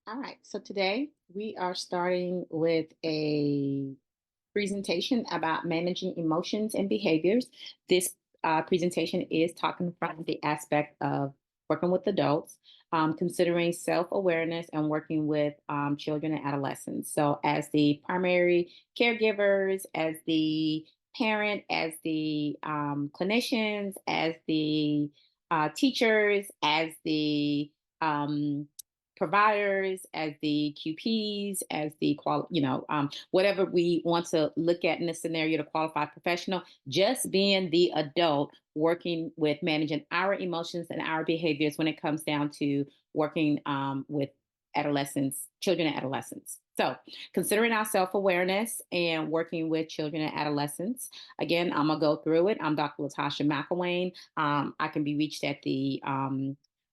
All right, so today we are starting with a presentation about managing emotions and behaviors. This presentation is talking from the aspect of working with adults, considering self awareness and working with children and adolescents. So, as the primary caregivers, as the parent, as the clinicians, as the teachers, as the providers, as the QPs, as the whatever we want to look at in this scenario to qualify professional, just being the adult working with managing our emotions and our behaviors when it comes down to working with adolescents, children and adolescents. So, considering our self awareness and working with children and adolescents, again, I'm going to go through it. I'm Dr. Latasha McElwain. I can be reached at the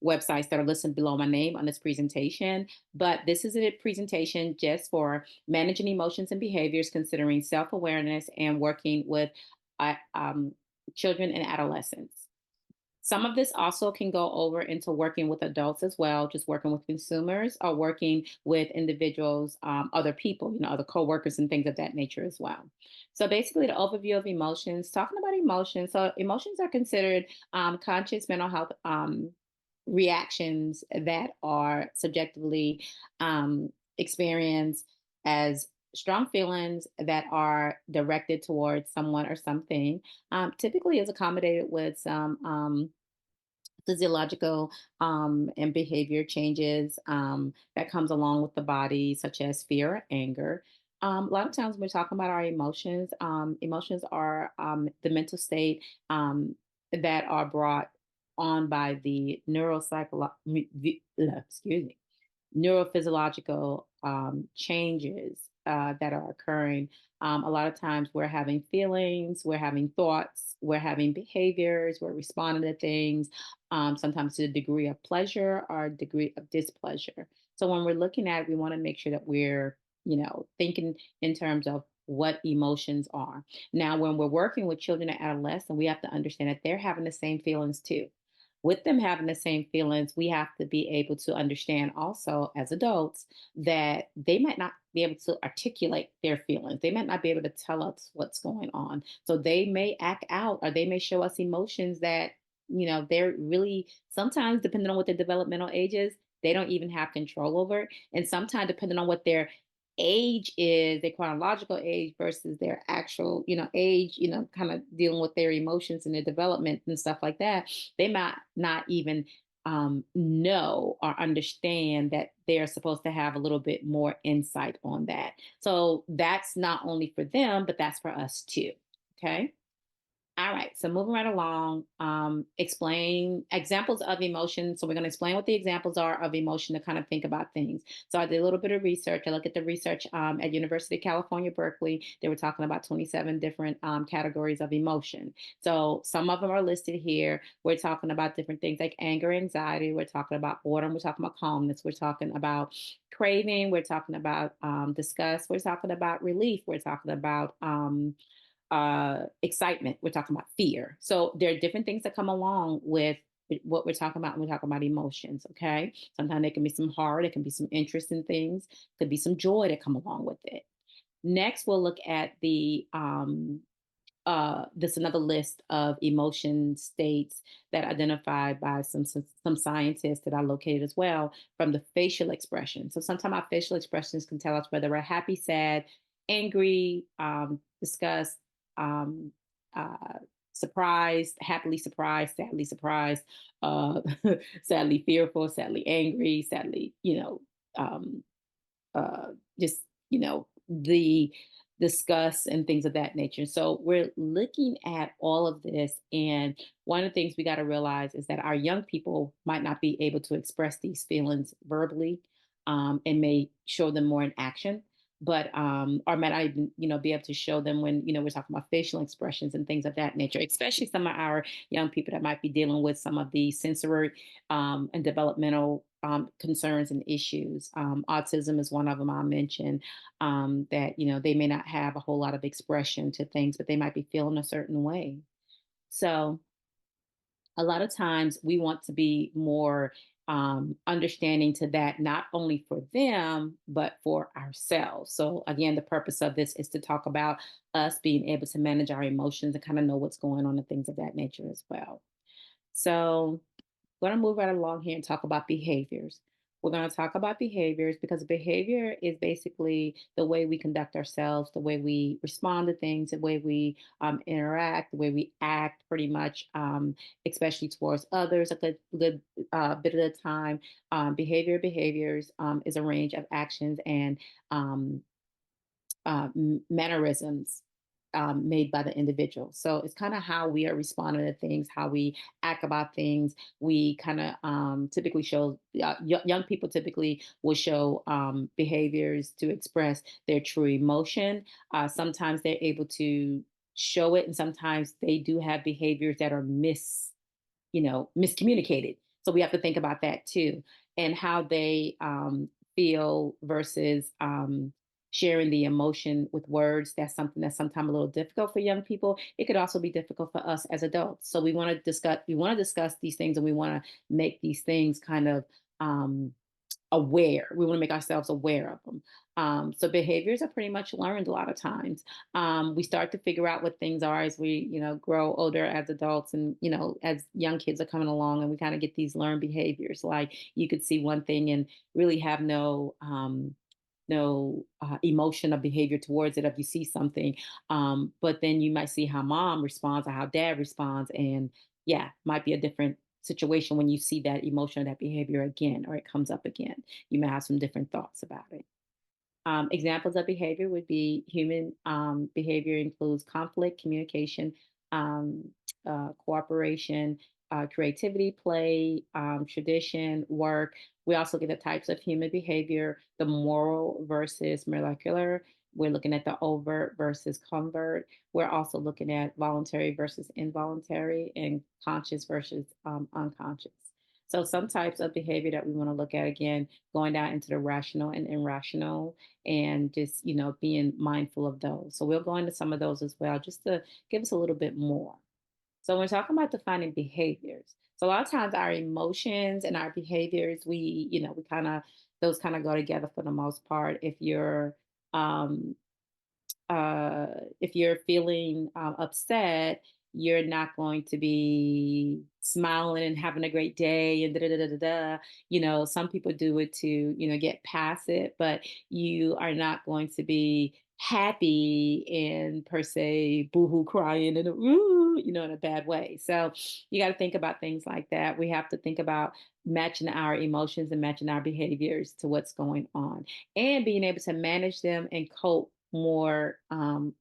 websites that are listed below my name on this presentation. But this is a presentation just for managing emotions and behaviors, considering self awareness and working with uh, um, children and adolescents. Some of this also can go over into working with adults as well, just working with consumers or working with individuals, other people, other coworkers and things of that nature as well. So basically, the overview of emotions, talking about emotions. So emotions are considered conscious mental health reactions that are subjectively experienced as strong feelings that are directed towards someone or something, typically is accommodated with some physiological and behavior changes that comes along with the body, such as fear or anger. A lot of times when we're talking about our emotions, emotions are the mental state that are brought on by the excuse me, neurophysiological changes that are occurring. A lot of times we're having feelings, we're having thoughts, we're having behaviors, we're responding to things, sometimes to a degree of pleasure or a degree of displeasure. So when we're looking at it, we want to make sure that we're, thinking in terms of what emotions are. Now, when we're working with children and adolescents, we have to understand that they're having the same feelings too. With them having the same feelings, we have to be able to understand also as adults that they might not be able to articulate their feelings. They might not be able to tell us what's going on. So they may act out or they may show us emotions that, they're really sometimes, depending on what their developmental age is, they don't even have control over. And sometimes, depending on what their age is, their chronological age versus their actual, age, kind of dealing with their emotions and their development and stuff like that, they might not even know or understand that they're supposed to have a little bit more insight on that. So that's not only for them, but that's for us too. Okay. All right, so moving right along, explain examples of emotion. So we're going to explain what the examples are of emotion to kind of think about things. So I did a little bit of research. I looked at the research at University of California, Berkeley. They were talking about 27 different categories of emotion. So some of them are listed here. We're talking about different things like anger, anxiety. We're talking about boredom. We're talking about calmness. We're talking about craving. We're talking about disgust. We're talking about relief. We're talking about excitement. We're talking about fear. So there are different things that come along with what we're talking about when we talk about emotions. Okay. Sometimes there can be some horror, there can be some interesting things, could be some joy that come along with it. Next, we'll look at the this another list of emotion states that identified by some scientists that I located as well from the facial expression. So sometimes our facial expressions can tell us whether we're happy, sad, angry, disgust, um, uh, surprised, happily surprised, sadly surprised, uh, sadly fearful, sadly angry, sadly, um, uh, just the discuss and things of that nature. So we're looking at all of this, and one of the things we got to realize is that our young people might not be able to express these feelings verbally, and may show them more in action. But or might not even be able to show them when we're talking about facial expressions and things of that nature, especially some of our young people that might be dealing with some of the sensory and developmental concerns and issues. Autism is one of them I mentioned, that, they may not have a whole lot of expression to things, but they might be feeling a certain way. So a lot of times we want to be more understanding to that, not only for them, but for ourselves. So, again, the purpose of this is to talk about us being able to manage our emotions and kind of know what's going on and things of that nature as well. So, going to move right along here and talk about behaviors. We're going to talk about behaviors because behavior is basically the way we conduct ourselves, the way we respond to things, the way we interact, the way we act, pretty much, especially towards others. A good bit of the time, behaviors is a range of actions and um, mannerisms made by the individual. So it's kind of how we are responding to things, how we act about things. We kind of typically show, young people typically will show behaviors to express their true emotion. Sometimes they're able to show it, and sometimes they do have behaviors that are miscommunicated. So we have to think about that too, and how they feel versus sharing the emotion with words. That's something that's sometimes a little difficult for young people. It could also be difficult for us as adults. So we want to discuss these things, and we want to make these things kind of um, aware. We want to make ourselves aware of them. So behaviors are pretty much learned a lot of times. We start to figure out what things are as we, grow older as adults, and as young kids are coming along, and we kind of get these learned behaviors. Like you could see one thing and really have no emotion or behavior towards it if you see something, but then you might see how mom responds or how dad responds, and yeah, might be a different situation when you see that emotion or that behavior again, or it comes up again. You may have some different thoughts about it. Examples of behavior would be human behavior includes conflict, communication, um, cooperation, creativity, play, tradition, work. We also get the types of human behavior, the moral versus molecular. We're looking at the overt versus covert. We're also looking at voluntary versus involuntary, and conscious versus unconscious. So some types of behavior that we want to look at, again, going down into the rational and irrational, and just being mindful of those. So we'll go into some of those as well, just to give us a little bit more. So when we're talking about defining behaviors, so a lot of times our emotions and our behaviors, we kind of, those kind of go together for the most part. Um, if you're feeling upset, you're not going to be smiling and having a great day and da da da da da. Some people do it to get past it, but you are not going to be happy and per se boohoo crying and ooh, in a bad way. So you got to think about things like that. We have to think about matching our emotions and matching our behaviors to what's going on, and being able to manage them and cope more um,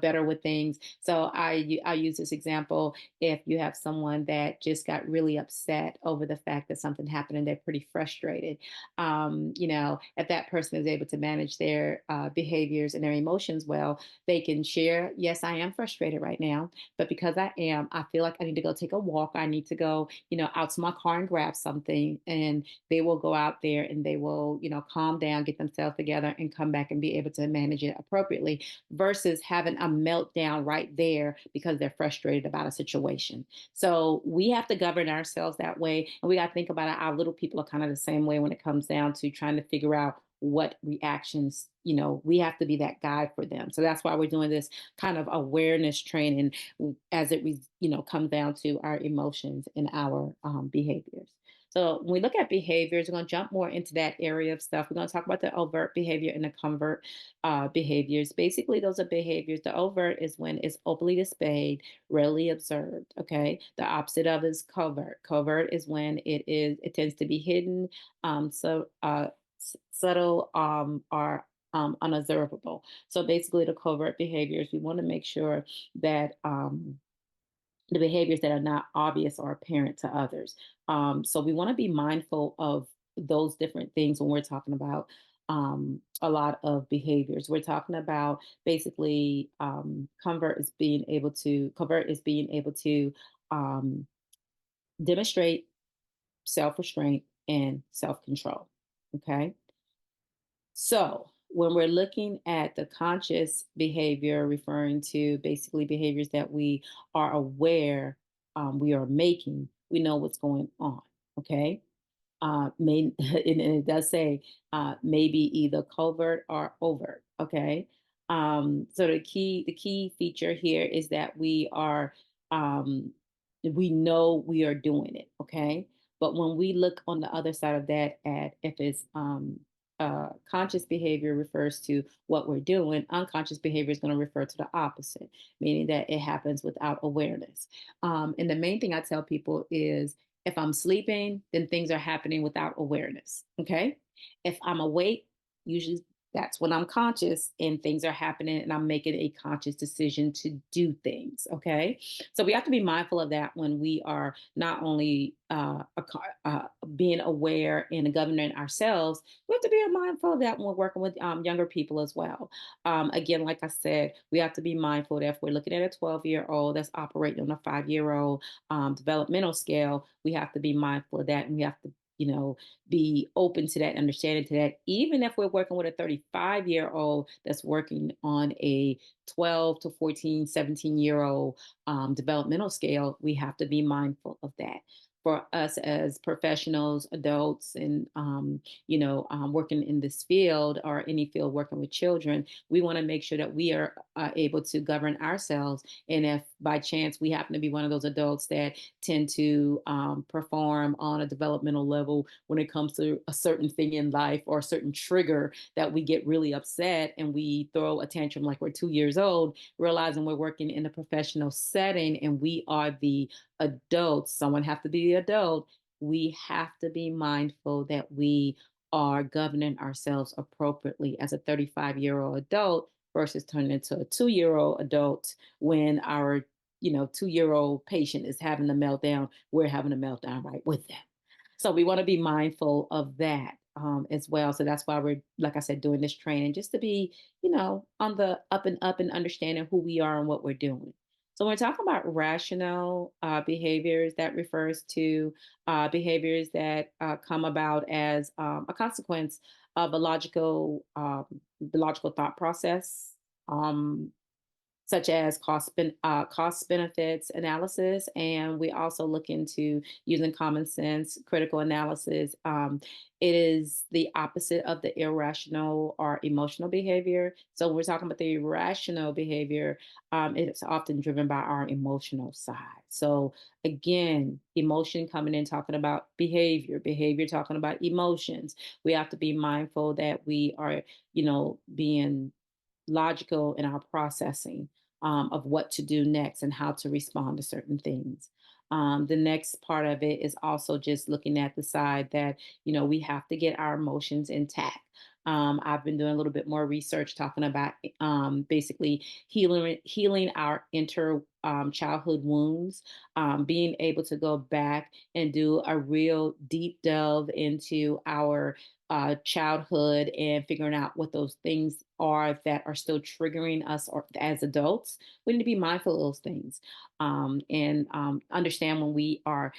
better with things. So I use this example. If you have someone that just got really upset over the fact that something happened and they're pretty frustrated, if that person is able to manage their behaviors and their emotions well, they can share, yes, I am frustrated right now, but because I feel like I need to go take a walk. I need to go, out to my car and grab something. And they will go out there and they will, calm down, get themselves together, and come back and be able to manage it appropriately, versus having a meltdown right there because they're frustrated about a situation. So we have to govern ourselves that way. And we got to think about it. Our little people are kind of the same way when it comes down to trying to figure out what reactions, we have to be that guide for them. So that's why we're doing this kind of awareness training as it comes down to our emotions and our behaviors. So when we look at behaviors, we're going to jump more into that area of stuff. We're going to talk about the overt behavior and the covert behaviors. Basically, those are behaviors. The overt is when it's openly displayed, rarely observed. Okay. The opposite of is covert. Covert is when it tends to be hidden, subtle, or unobservable. So basically, the covert behaviors, we want to make sure that the behaviors that are not obvious or apparent to others. So we want to be mindful of those different things when we're talking about a lot of behaviors. We're talking about basically covert is being able to um, demonstrate self restraint and self control. Okay. So, when we're looking at the conscious behavior, referring to basically behaviors that we are aware we are making, we know what's going on. Okay. May and it does say maybe either covert or overt. Okay. So the key feature here is that um, we know we are doing it. Okay. But when we look on the other side of that, at if it's conscious behavior refers to what we're doing, unconscious behavior is going to refer to the opposite, meaning that it happens without awareness. And the main thing I tell people is if I'm sleeping, then things are happening without awareness. Okay. If I'm awake, usually that's when I'm conscious and things are happening and I'm making a conscious decision to do things. Okay. So we have to be mindful of that when we are not only being aware and governing ourselves, we have to be mindful of that when we're working with younger people as well. Again, like I said, we have to be mindful that if we're looking at a 12-year-old that's operating on a 5-year-old developmental scale, we have to be mindful of that and we have to, be open to that, understanding to that, even if we're working with a 35-year-old that's working on a 12 to 14, 17-year-old developmental scale, we have to be mindful of that. For us as professionals, adults, and working in this field or any field working with children, we want to make sure that we are able to govern ourselves. And if by chance we happen to be one of those adults that tend to perform on a developmental level when it comes to a certain thing in life or a certain trigger that we get really upset and we throw a tantrum like we're 2 years old, realizing we're working in a professional setting and we are the adults, someone have to be the adult, we have to be mindful that we are governing ourselves appropriately as a 35-year-old adult versus turning into a 2-year-old adult when our 2-year-old patient is having a meltdown, we're having a meltdown right with them. So we want to be mindful of that as well. So that's why we're, like I said, doing this training just to be, on the up and up and understanding who we are and what we're doing. So when we're talking about rational behaviors, that refers to behaviors that come about as a consequence of the logical thought process. Such as cost benefits analysis, and we also look into using common sense, critical analysis. It is the opposite of the irrational or emotional behavior. So when we're talking about the irrational behavior, it's often driven by our emotional side. So again, emotion coming in talking about behavior, behavior talking about emotions. We have to be mindful that we are, being logical in our processing of what to do next and how to respond to certain things. The next part of it is also just looking at the side that, we have to get our emotions intact. I've been doing a little bit more research talking about basically healing our inter childhood wounds, being able to go back and do a real deep delve into our childhood and figuring out what those things are that are still triggering us or as adults. We need to be mindful of those things and understand when we are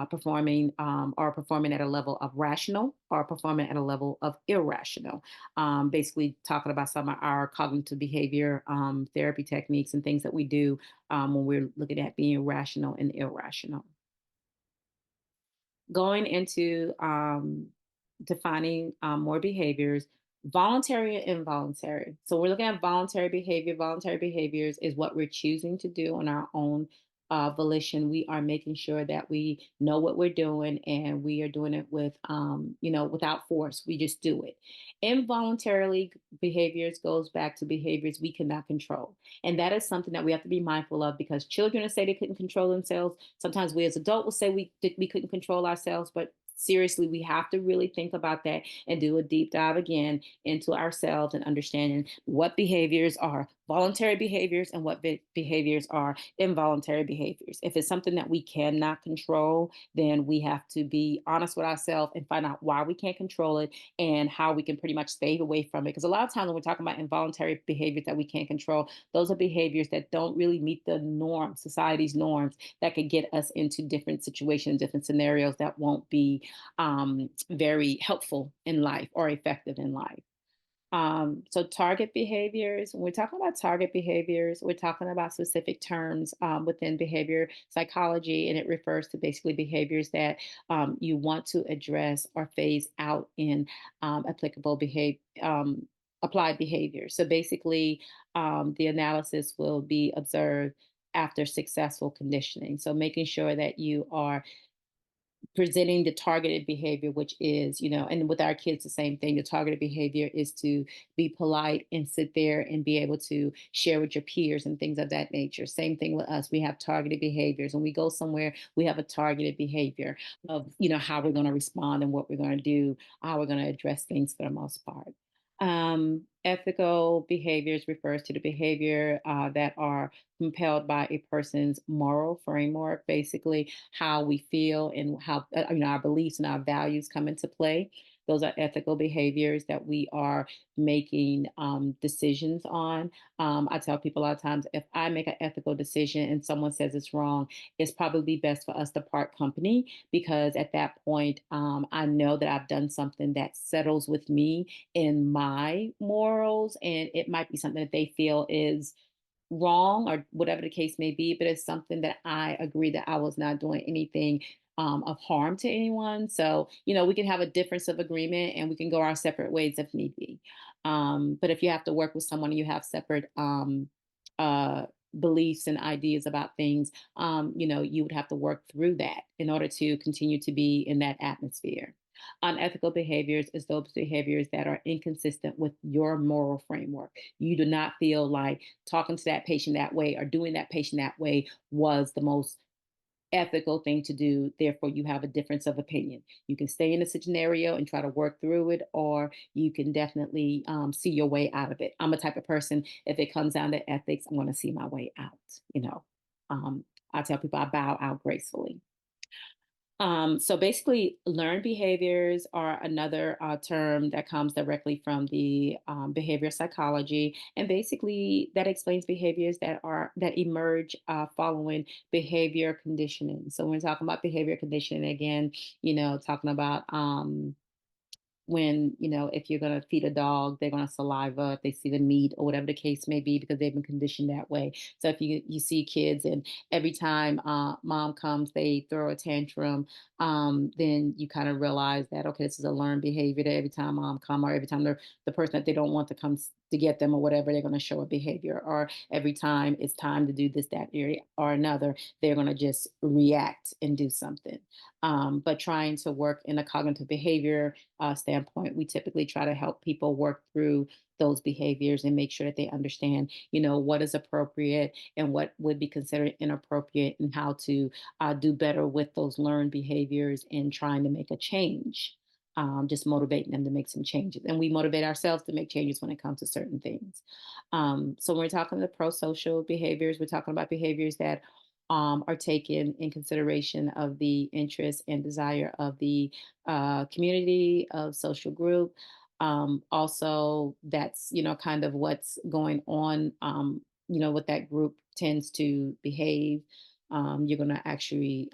performing at a level of rational or performing at a level of irrational. Basically, talking about some of our cognitive behavior therapy techniques and things that we do when we're looking at being rational and irrational. Going into defining more behaviors, voluntary and involuntary. So we're looking at voluntary behavior. Voluntary behaviors is what we're choosing to do on our own volition. We are making sure that we know what we're doing and we are doing it with, without force. We just do it. Involuntarily behaviors goes back to behaviors we cannot control. And that is something that we have to be mindful of because children will say they couldn't control themselves. Sometimes we as adults will say we couldn't control ourselves, but seriously, we have to really think about that and do a deep dive again into ourselves and understanding what behaviors are voluntary behaviors and what behaviors are involuntary behaviors. If it's something that we cannot control, then we have to be honest with ourselves and find out why we can't control it and how we can pretty much stay away from it. Because a lot of times when we're talking about involuntary behaviors that we can't control, those are behaviors that don't really meet the norm, society's norms, that could get us into different situations, different scenarios that won't be very helpful in life or effective in life. So target behaviors, when we're talking about target behaviors, we're talking about specific terms within behavior psychology, and it refers to basically behaviors that you want to address or phase out in applicable behavior. Applied behavior. So basically, the analysis will be observed after successful conditioning. So making sure that you are presenting the targeted behavior, which is, and with our kids the same thing. The targeted behavior is to be polite and sit there and be able to share with your peers and things of that nature. Same thing with us. We have targeted behaviors. When we go somewhere, we have a targeted behavior of, how we're going to respond and what we're going to do, how we're going to address things for the most part. Ethical behaviors refers to the behavior that are compelled by a person's moral framework, basically how we feel and how our beliefs and our values come into play. Those are ethical behaviors that we are making decisions on. I tell people a lot of times, if I make an ethical decision and someone says it's wrong, it's probably best for us to part company, because at that point, I know that I've done something that settles with me in my morals, and it might be something that they feel is wrong or whatever the case may be, but it's something that I agree that I was not doing anything of harm to anyone. So, we can have a difference of agreement and we can go our separate ways if need be. But if you have to work with someone and you have separate uh, beliefs and ideas about things, you would have to work through that in order to continue to be in that atmosphere. Unethical behaviors is those behaviors that are inconsistent with your moral framework. You do not feel like talking to that patient that way or doing that patient that way was the most ethical thing to do. Therefore, you have a difference of opinion. You can stay in a scenario and try to work through it, or you can definitely see your way out of it. I'm a type of person, if it comes down to ethics, I'm going to see my way out. You know, I tell people I bow out gracefully. So basically, learned behaviors are another term that comes directly from the behavior psychology, and basically that explains behaviors that emerge following behavior conditioning. So when we're talking about behavior conditioning, again, talking about when if you're going to feed a dog, they're going to saliva if they see the meat or whatever the case may be, because they've been conditioned that way. So if you see kids and every time mom comes they throw a tantrum, then you kind of realize that, okay, this is a learned behavior, that every time mom come, or every time the person that they don't want to come to get them or whatever, they're going to show a behavior, or every time it's time to do this, that, or another, they're going to just react and do something. But trying to work in a cognitive behavior standpoint, we typically try to help people work through those behaviors and make sure that they understand, what is appropriate and what would be considered inappropriate, and how to do better with those learned behaviors and trying to make a change. Just motivating them to make some changes. And we motivate ourselves to make changes when it comes to certain things. So when we're talking the pro-social behaviors, we're talking about behaviors that are taken in consideration of the interests and desire of the community, of social group. Also, that's, kind of what's going on, what that group tends to behave. You're going to actually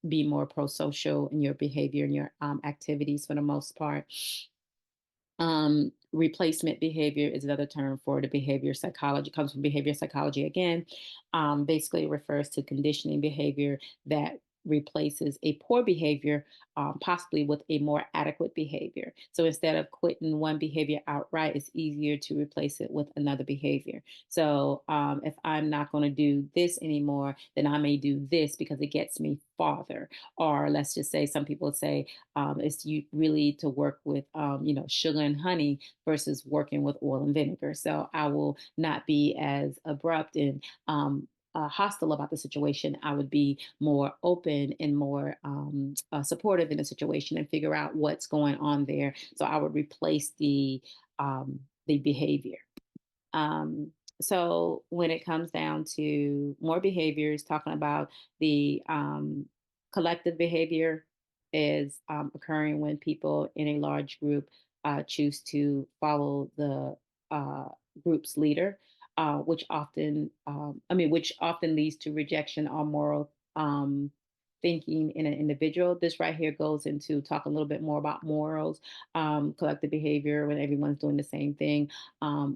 be more pro-social in your behavior and your activities for the most part. Replacement behavior is another term for the behavior psychology, comes from behavior psychology again. Basically, it refers to conditioning behavior that replaces a poor behavior, possibly with a more adequate behavior. So instead of quitting one behavior outright, it's easier to replace it with another behavior. So if I'm not going to do this anymore, then I may do this because it gets me farther. Or let's just say, some people say it's you really to work with, sugar and honey versus working with oil and vinegar. So I will not be as abrupt and hostile about the situation. I would be more open and more supportive in the situation and figure out what's going on there. So I would replace the behavior. Um, so when it comes down to more behaviors, talking about the collective behavior is occurring when people in a large group choose to follow the uh, group's leader, which often leads to rejection or moral thinking in an individual. This right here goes into talk a little bit more about morals, collective behavior when everyone's doing the same thing.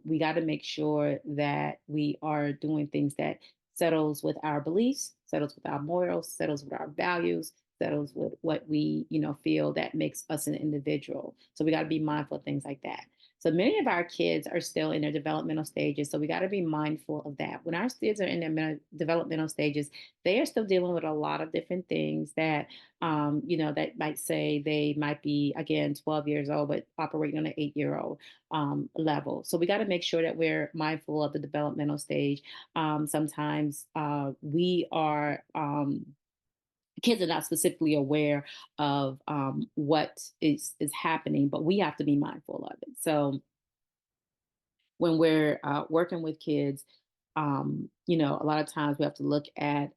We got to make sure that we are doing things that settles with our beliefs, settles with our morals, settles with our values, settles with what we, feel that makes us an individual. So we got to be mindful of things like that. So many of our kids are still in their developmental stages. So we got to be mindful of that. When our kids are in their developmental stages, they are still dealing with a lot of different things that, that might say they might be, again, 12 years old, but operating on an 8-year old level. So we got to make sure that we're mindful of the developmental stage. Sometimes we are. Kids are not specifically aware of what is happening, but we have to be mindful of it. So when we're working with kids, a lot of times we have to look at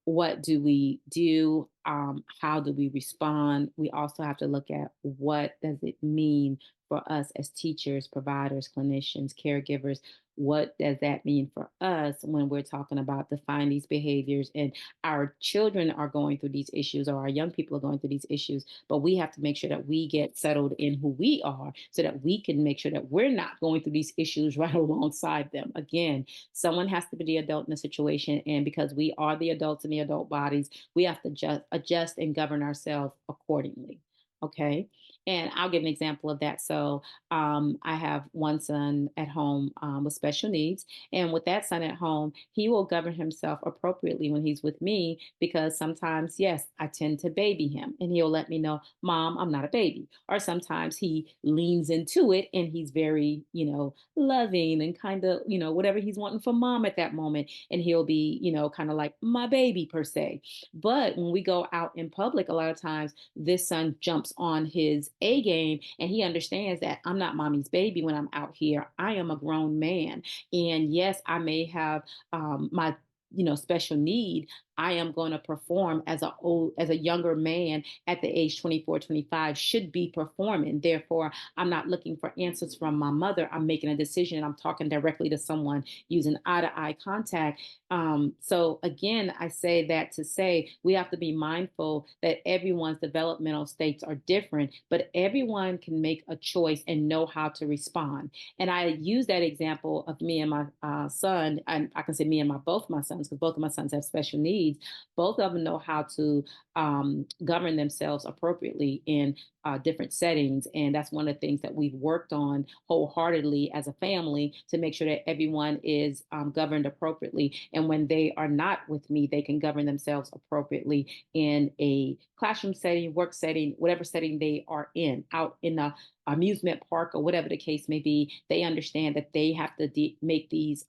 what do we do, how do we respond. We also have to look at what does it mean for us as teachers, providers, clinicians, caregivers. What does that mean for us when we're talking about defining these behaviors and our children are going through these issues or our young people are going through these issues, but we have to make sure that we get settled in who we are so that we can make sure that we're not going through these issues right alongside them. Again, someone has to be the adult in the situation. And because we are the adults in the adult bodies, we have to just adjust and govern ourselves accordingly. Okay. And I'll give an example of that. So I have one son at home with special needs. And with that son at home, he will govern himself appropriately when he's with me because sometimes, yes, I tend to baby him and he'll let me know, Mom, I'm not a baby. Or sometimes he leans into it and he's very, loving and kind of, whatever he's wanting from mom at that moment. And he'll be, kind of like my baby per se. But when we go out in public, a lot of times this son jumps on his A game and he understands that I'm not mommy's baby when I'm out here. I am a grown man. And yes, I may have my special need. I am going to perform as a younger man at the age 24, 25 should be performing. Therefore, I'm not looking for answers from my mother. I'm making a decision and I'm talking directly to someone using eye to eye contact. So again, I say that to say we have to be mindful that everyone's developmental states are different, but everyone can make a choice and know how to respond. And I use that example of me and my son, and I can say me and my both my sons, because both of my sons have special needs. Both of them know how to govern themselves appropriately in different settings. And that's one of the things that we've worked on wholeheartedly as a family to make sure that everyone is governed appropriately. And when they are not with me, they can govern themselves appropriately in a classroom setting, work setting, whatever setting they are in, out in a amusement park or whatever the case may be. They understand that they have to make these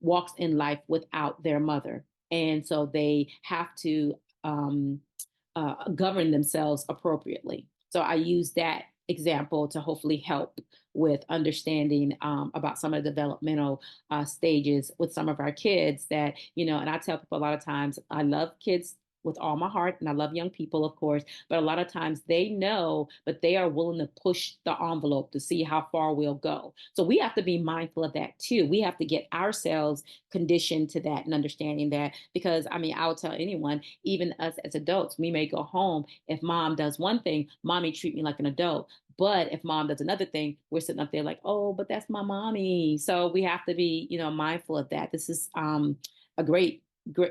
walks in life without their mother. And so they have to govern themselves appropriately. So I use that example to hopefully help with understanding about some of the developmental stages with some of our kids that, and I tell people a lot of times, I love kids with all my heart and I love young people, of course, but a lot of times they know, but they are willing to push the envelope to see how far we'll go. So we have to be mindful of that too. We have to get ourselves conditioned to that and understanding that because I mean, I'll tell anyone, even us as adults, we may go home. If mom does one thing, mommy treat me like an adult. But if mom does another thing, we're sitting up there like, oh, but that's my mommy. So we have to be, mindful of that. This is a great,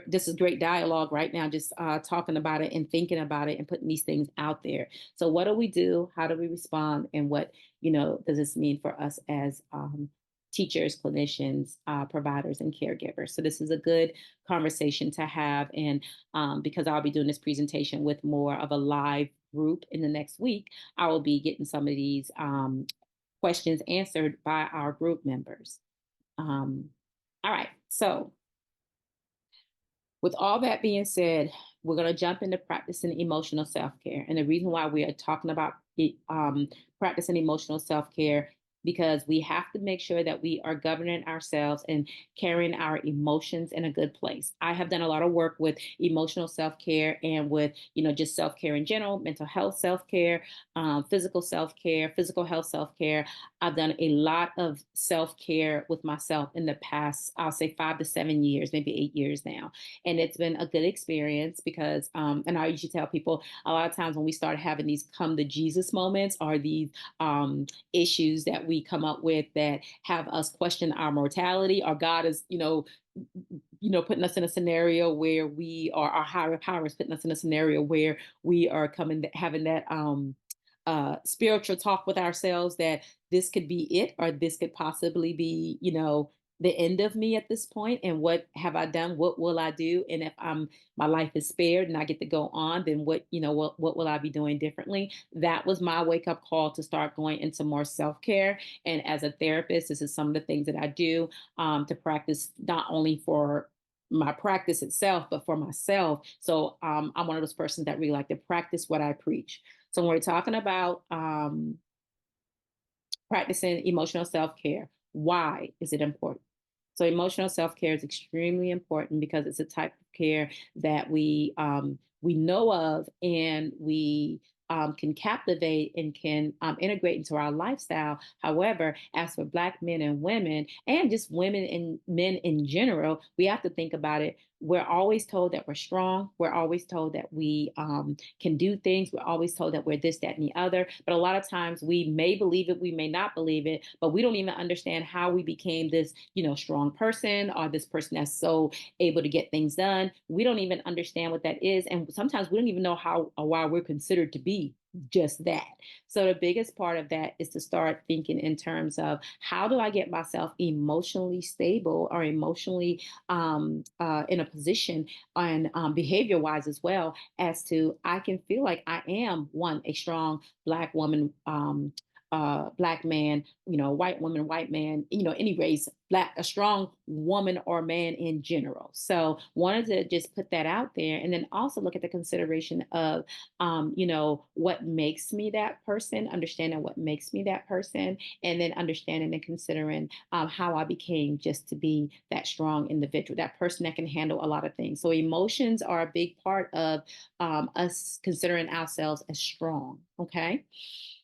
this is great dialogue right now, just talking about it and thinking about it and putting these things out there. So what do we do? How do we respond? And what, does this mean for us as teachers, clinicians, providers, and caregivers? So this is a good conversation to have. And because I'll be doing this presentation with more of a live group in the next week, I will be getting some of these questions answered by our group members. All right, so with all that being said, we're going to jump into practicing emotional self care. And the reason why we are talking about practicing emotional self care because we have to make sure that we are governing ourselves and carrying our emotions in a good place. I have done a lot of work with emotional self-care and with, just self-care in general, mental health self-care, physical self-care, physical health self-care. I've done a lot of self-care with myself in the past, I'll say 5 to 7 years, maybe 8 years now. And it's been a good experience because, and I usually tell people a lot of times when we start having these come to Jesus moments, or these issues that we come up with that have us question our mortality, or God is, putting us in a scenario where we are, our higher power is putting us in a scenario where we are having that spiritual talk with ourselves, that this could be it, or this could possibly be, the end of me at this point. And what have I done? What will I do? And if my life is spared and I get to go on, then what will I be doing differently? That was my wake up call to start going into more self care. And as a therapist, this is some of the things that I do to practice, not only for my practice itself, but for myself. So I'm one of those persons that really like to practice what I preach. So when we're talking about practicing emotional self care, why is it important? So emotional self care is extremely important because it's a type of care that we know of, and we can captivate and can integrate into our lifestyle. However, as for Black men and women, and just women and men in general, we have to think about it. We're always told that we're strong. We're always told that we can do things. We're always told that we're this, that, and the other. But a lot of times we may believe it, we may not believe it, but we don't even understand how we became this, strong person, or this person that's so able to get things done. We don't even understand what that is. And sometimes we don't even know how or why we're considered to be just that. So the biggest part of that is to start thinking in terms of, how do I get myself emotionally stable, or emotionally in a position, and behavior wise as well, as to I can feel like I am, one, a strong Black woman, Black man, white woman, white man, any race, Black, a strong woman or man in general. So wanted to just put that out there, and then also look at the consideration of, what makes me that person, understanding what makes me that person, and then understanding and considering how I became just to be that strong individual, that person that can handle a lot of things. So emotions are a big part of us considering ourselves as strong. Okay.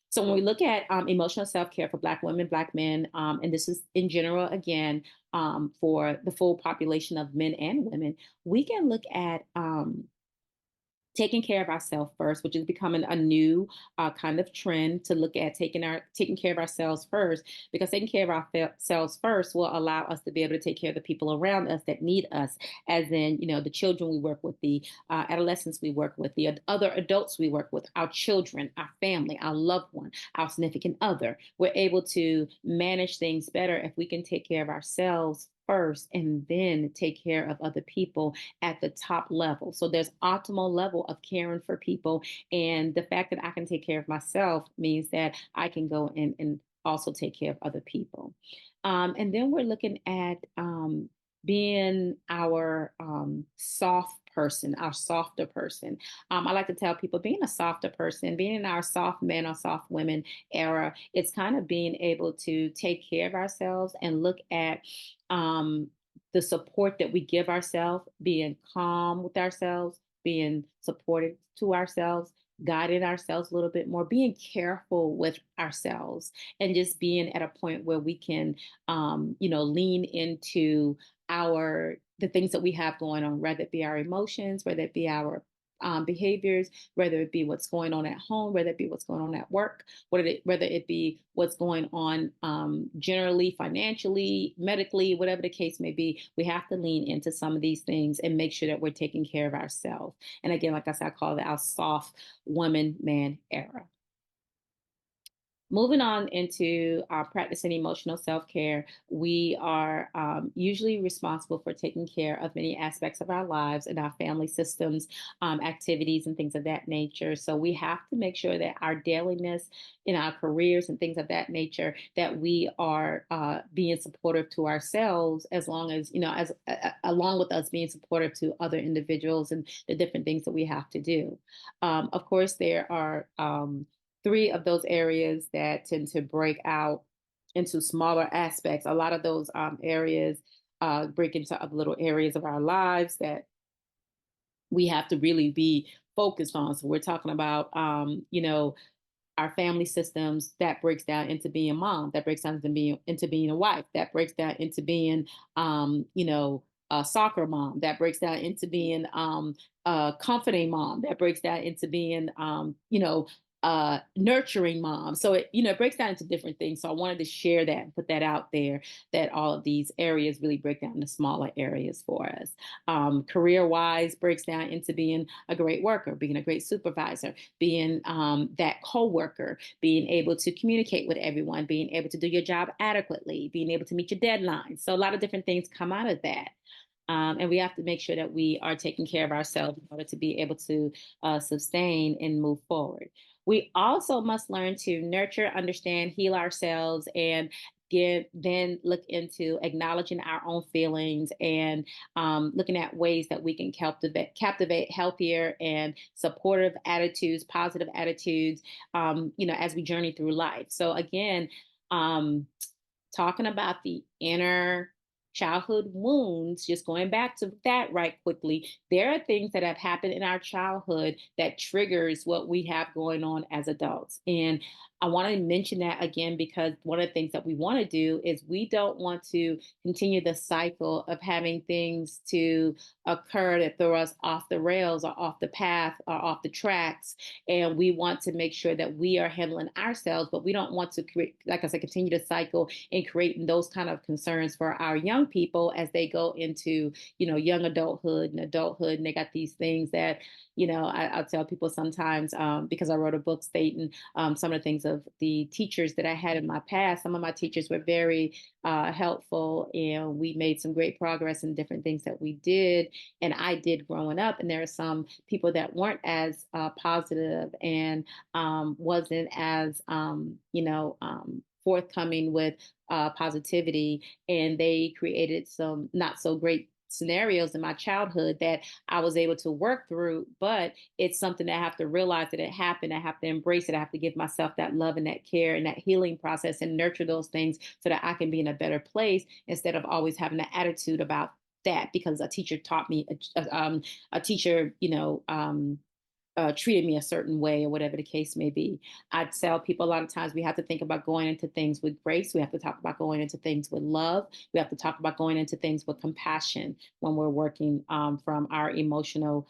So when we look at emotional self-care for Black women, Black men, and this is in general, again, for the full population of men and women, we can look at taking care of ourselves first, which is becoming a new kind of trend, to look at taking care of ourselves first, because taking care of ourselves first will allow us to be able to take care of the people around us that need us, as in, the children we work with, the adolescents we work with, the other adults we work with, our children, our family, our loved one, our significant other. We're able to manage things better if we can take care of ourselves first, and then take care of other people at the top level. So there's optimal level of caring for people. And the fact that I can take care of myself means that I can go and also take care of other people. And then we're looking at being our soft person, our softer person. I like to tell people, being a softer person, being in our soft men or soft women era, it's kind of being able to take care of ourselves and look at um, the support that we give ourselves, being calm with ourselves, being supportive to ourselves, guiding ourselves a little bit more, being careful with ourselves, and just being at a point where we can, lean into the things that we have going on, whether it be our emotions, whether it be our behaviors, whether it be what's going on at home, whether it be what's going on at work, whether it be what's going on generally, financially, medically, whatever the case may be. We have to lean into some of these things and make sure that we're taking care of ourselves. And again, like I said, I call it our soft woman man era. Moving on into practicing emotional self care, we are usually responsible for taking care of many aspects of our lives and our family systems, activities, and things of that nature. So we have to make sure that our dailiness in our careers and things of that nature, that we are being supportive to ourselves, as long as, along with us being supportive to other individuals and the different things that we have to do. Of course, there are three of those areas that tend to break out into smaller aspects. A lot of those areas break into other little areas of our lives that we have to really be focused on. So we're talking about, our family systems that breaks down into being mom, that breaks down into being a wife, that breaks down into being, a soccer mom, that breaks down into being a comforting mom, that breaks down into being, nurturing mom. So it breaks down into different things. So I wanted to share that and put that out there, that all of these areas really break down into smaller areas for us. Career wise breaks down into being a great worker, being a great supervisor, being that co-worker, being able to communicate with everyone, being able to do your job adequately, being able to meet your deadlines. So a lot of different things come out of that. And we have to make sure that we are taking care of ourselves in order to be able to sustain and move forward. We also must learn to nurture, understand, heal ourselves, and then look into acknowledging our own feelings and looking at ways that we can captivate healthier and supportive attitudes, positive attitudes, as we journey through life. So again, um, talking about the inner childhood wounds, just going back to that right quickly, there are things that have happened in our childhood that triggers what we have going on as adults. And I want to mention that again because one of the things that we want to do is we don't want to continue the cycle of having things to occur that throw us off the rails or off the path or off the tracks. And we want to make sure that we are handling ourselves, but we don't want to create, like I said, continue the cycle and creating those kind of concerns for our young people as they go into, young adulthood, and they got these things that, I'll tell people sometimes, because I wrote a book stating some of the things of the teachers that I had in my past. Some of my teachers were very helpful, and we made some great progress in different things that we did and I did growing up. And there are some people that weren't as positive and wasn't as, forthcoming with positivity. And they created some not so great scenarios in my childhood that I was able to work through. But it's something that I have to realize that it happened. I have to embrace it. I have to give myself that love and that care and that healing process and nurture those things so that I can be in a better place instead of always having an attitude about that because a teacher taught me, a teacher, treated me a certain way or whatever the case may be. I tell people a lot of times we have to think about going into things with grace. We have to talk about going into things with love. We have to talk about going into things with compassion when we're working from our emotional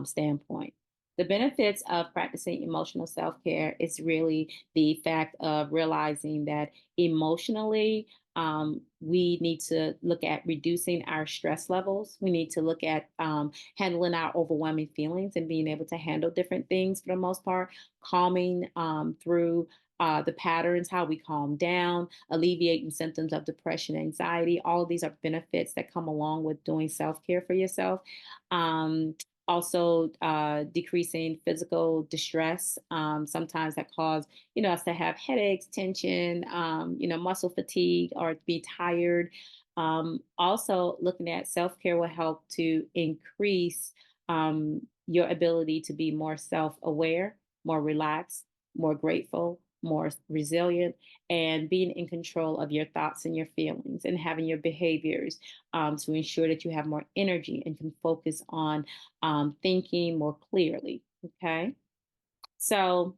standpoint. The benefits of practicing emotional self care is really the fact of realizing that emotionally, we need to look at reducing our stress levels. We need to look at handling our overwhelming feelings and being able to handle different things for the most part, calming through the patterns, how we calm down, alleviating symptoms of depression, anxiety. All of these are benefits that come along with doing self care for yourself. Also, decreasing physical distress. Sometimes that cause us to have headaches, tension, muscle fatigue, or be tired. Also, looking at self care will help to increase your ability to be more self aware, more relaxed, more grateful, more resilient, and being in control of your thoughts and your feelings and having your behaviors to ensure that you have more energy and can focus on thinking more clearly. Okay. So,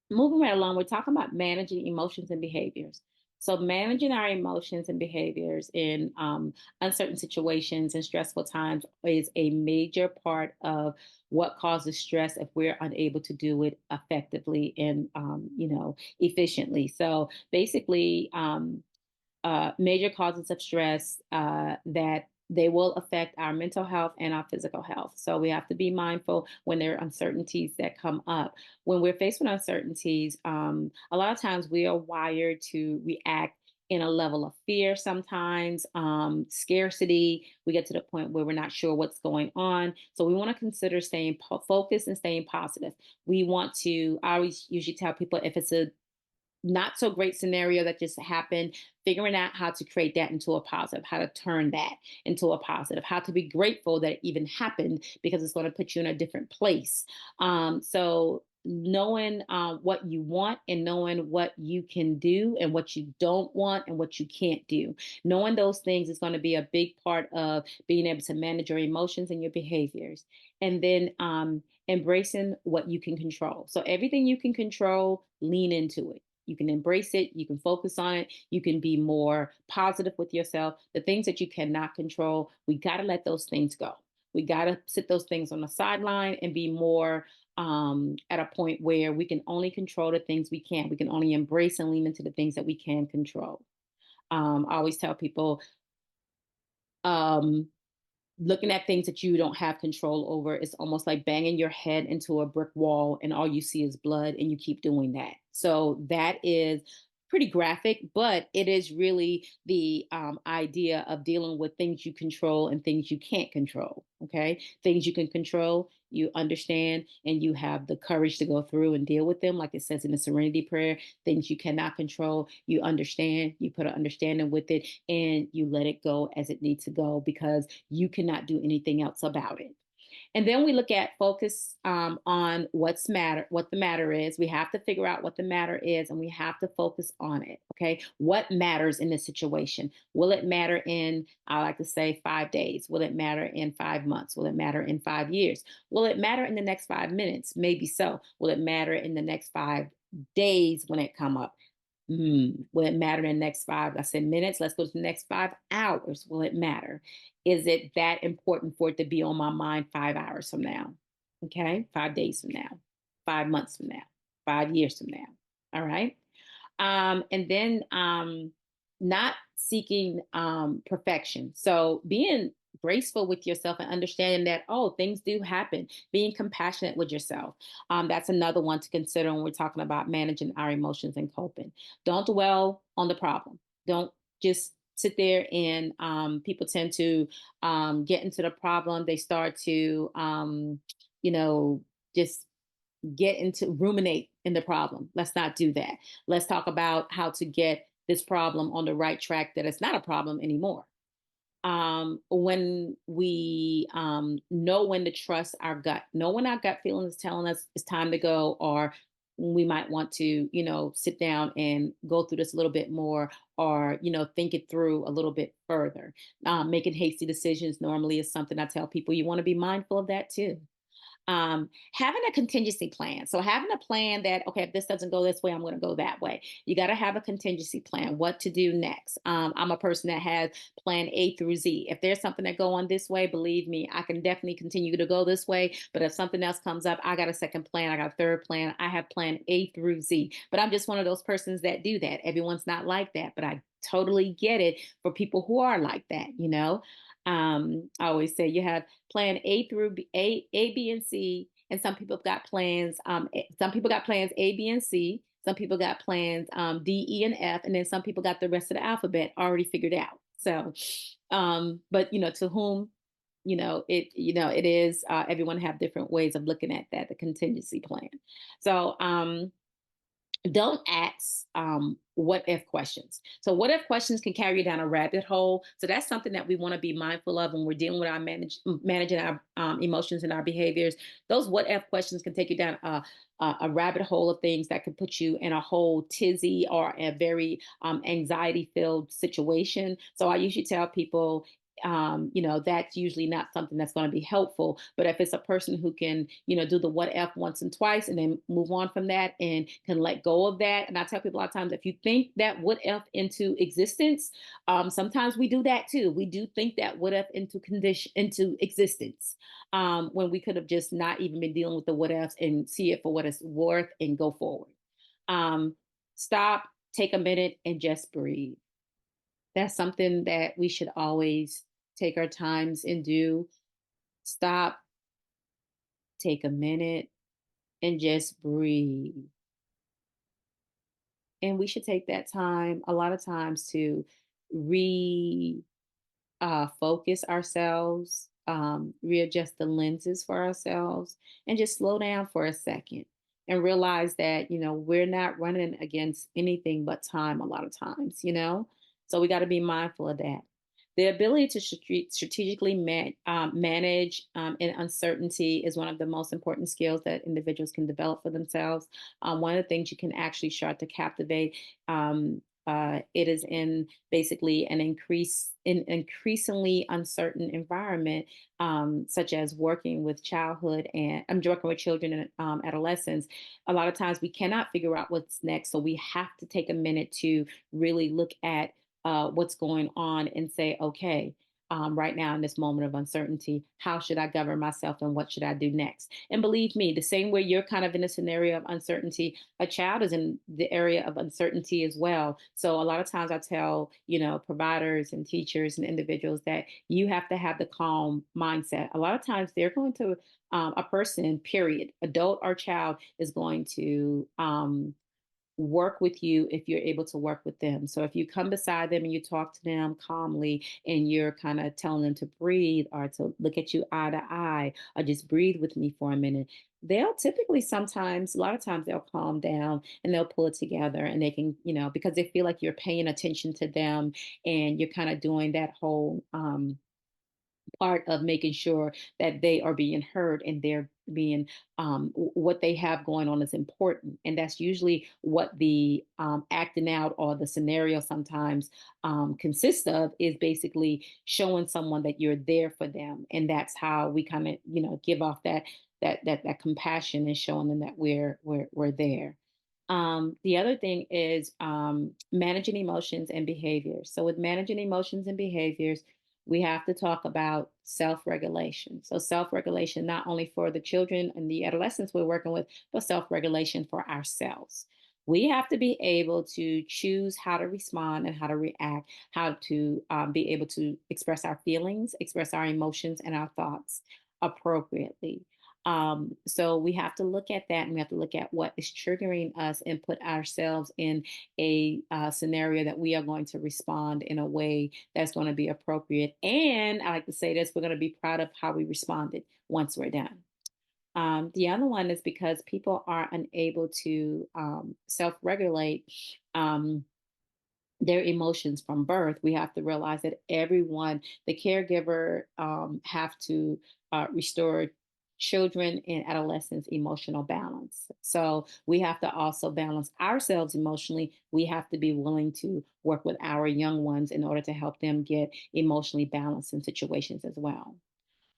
moving right along, we're talking about managing emotions and behaviors. So, managing our emotions and behaviors in uncertain situations and stressful times is a major part of what causes stress if we're unable to do it effectively and, efficiently. So, basically, major causes of stress that they will affect our mental health and our physical health. So we have to be mindful when there are uncertainties that come up. When we're faced with uncertainties, a lot of times we are wired to react in a level of fear sometimes, scarcity. We get to the point where we're not sure what's going on. So we want to consider staying focused and staying positive. We want to, I always usually tell people if it's a not so great scenario that just happened, figuring out how to create that into a positive, how to turn that into a positive, how to be grateful that it even happened because it's going to put you in a different place. So knowing what you want and knowing what you can do and what you don't want and what you can't do. Knowing those things is going to be a big part of being able to manage your emotions and your behaviors. And then embracing what you can control. So everything you can control, lean into it. You can embrace it. You can focus on it. You can be more positive with yourself. The things that you cannot control, we got to let those things go. We got to sit those things on the sideline and be more at a point where we can only control the things we can. We can only embrace and lean into the things that we can control. I always tell people, um, looking at things that you don't have control over is almost like banging your head into a brick wall and all you see is blood and you keep doing that. So that is pretty graphic, but it is really the idea of dealing with things you control and things you can't control. Okay. Things you can control, you understand, and you have the courage to go through and deal with them. Like it says in the serenity prayer, things you cannot control, you understand, you put an understanding with it, and you let it go as it needs to go because you cannot do anything else about it. And then we look at focus on what the matter is. We have to figure out what the matter is, and we have to focus on it. Okay, what matters in this situation? Will it matter in, I like to say, 5 days? Will it matter in 5 months? Will it matter in 5 years? Will it matter in the next 5 minutes? Maybe so. Will it matter in the next 5 days when it come up? Will it matter in the next five? I said minutes. Let's go to the next 5 hours. Will it matter? Is it that important for it to be on my mind 5 hours from now? Okay, 5 days from now, 5 months from now, 5 years from now. All right. And then not seeking perfection. So being graceful with yourself and understanding that, oh, things do happen, being compassionate with yourself. That's another one to consider when we're talking about managing our emotions and coping. Don't dwell on the problem. Don't just sit there and people tend to get into the problem. They start to, you know, just get into ruminate in the problem. Let's not do that. Let's talk about how to get this problem on the right track that it's not a problem anymore. When we know when to trust our gut, know when our gut feeling is telling us it's time to go, or we might want to, sit down and go through this a little bit more, or, think it through a little bit further. Making hasty decisions normally is something I tell people you want to be mindful of that too. Having a contingency plan. So having a plan that, okay, if this doesn't go this way, I'm going to go that way. You got to have a contingency plan, what to do next. I'm a person that has plan A through Z. If there's something that go on this way, believe me, I can definitely continue to go this way. But if something else comes up, I got a second plan. I got a third plan. I have plan A through Z. But I'm just one of those persons that do that. Everyone's not like that, but I totally get it for people who are like that. I always say you have plan A through B, and C, and some people got plans. Some people got plans A, B, and C. Some people got plans D, E, and F, and then some people got the rest of the alphabet already figured out. So, but to whom it is. Everyone have different ways of looking at that. The contingency plan. So, don't ask what if questions. So what if questions can carry you down a rabbit hole. So that's something that we want to be mindful of when we're dealing with our managing our emotions and our behaviors. Those what if questions can take you down a rabbit hole of things that could put you in a whole tizzy or a very anxiety filled situation. So I usually tell people, that's usually not something that's going to be helpful. But if it's a person who can, do the what if once and twice and then move on from that and can let go of that. And I tell people a lot of times, if you think that what if into existence, sometimes we do that too. We do think that what if into existence, when we could have just not even been dealing with the what ifs and see it for what it's worth and go forward. Stop, take a minute and just breathe. That's something that we should always take our times and do. Stop, take a minute, and just breathe. And we should take that time a lot of times to re focus ourselves, readjust the lenses for ourselves, and just slow down for a second and realize that, we're not running against anything but time a lot of times. So we got to be mindful of that. The ability to strategically manage in uncertainty is one of the most important skills that individuals can develop for themselves. One of the things you can actually start to captivate. It is in basically an increasingly uncertain environment, such as working with childhood and I'm working with children and adolescents. A lot of times we cannot figure out what's next, so we have to take a minute to really look at what's going on and say, okay, right now in this moment of uncertainty, how should I govern myself and what should I do next? And believe me, the same way you're kind of in a scenario of uncertainty, a child is in the area of uncertainty as well. So a lot of times I tell, providers and teachers and individuals that you have to have the calm mindset. A lot of times they're going to, a person, period, adult or child, is going to work with you if you're able to work with them. So if you come beside them and you talk to them calmly and you're kind of telling them to breathe or to look at you eye to eye or just breathe with me for a minute, they'll typically sometimes, a lot of times they'll calm down and they'll pull it together and they can, because they feel like you're paying attention to them and you're kind of doing that whole part of making sure that they are being heard and they're being what they have going on is important, and that's usually what the acting out or the scenario sometimes consists of, is basically showing someone that you're there for them, and that's how we kind of give off that compassion and showing them that we're there. The other thing is managing emotions and behaviors. So, with managing emotions and behaviors, we have to talk about self regulation. So, self regulation, not only for the children and the adolescents we're working with, but self regulation for ourselves. We have to be able to choose how to respond and how to react, how to be able to express our feelings, express our emotions and our thoughts appropriately. So we have to look at that and we have to look at what is triggering us and put ourselves in a scenario that we are going to respond in a way that's going to be appropriate. And I like to say this, we're going to be proud of how we responded once we're done. The other one is because people are unable to self regulate. Their emotions from birth, we have to realize that everyone, the caregiver, have to restore children and adolescents emotional balance. So we have to also balance ourselves emotionally. We have to be willing to work with our young ones in order to help them get emotionally balanced in situations as well.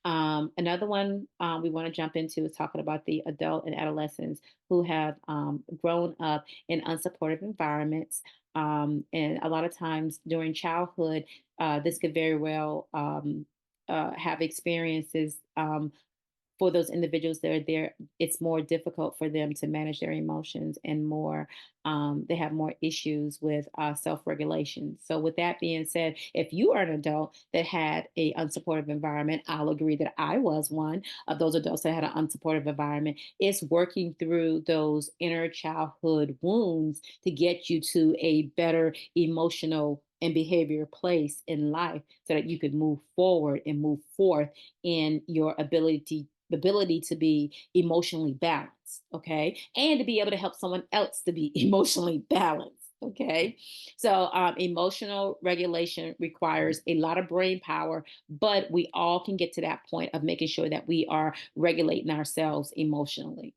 Another one we want to jump into is talking about the adult and adolescents who have grown up in unsupportive environments. And a lot of times during childhood, this could very well have experiences for those individuals that are there, it's more difficult for them to manage their emotions and more, they have more issues with self-regulation. So with that being said, if you are an adult that had a unsupportive environment, I'll agree that I was one of those adults that had an unsupportive environment. It's working through those inner childhood wounds to get you to a better emotional and behavior place in life so that you could move forward and move forth in your ability to be emotionally balanced, okay, and to be able to help someone else to be emotionally balanced, okay. So emotional regulation requires a lot of brain power, but we all can get to that point of making sure that we are regulating ourselves emotionally.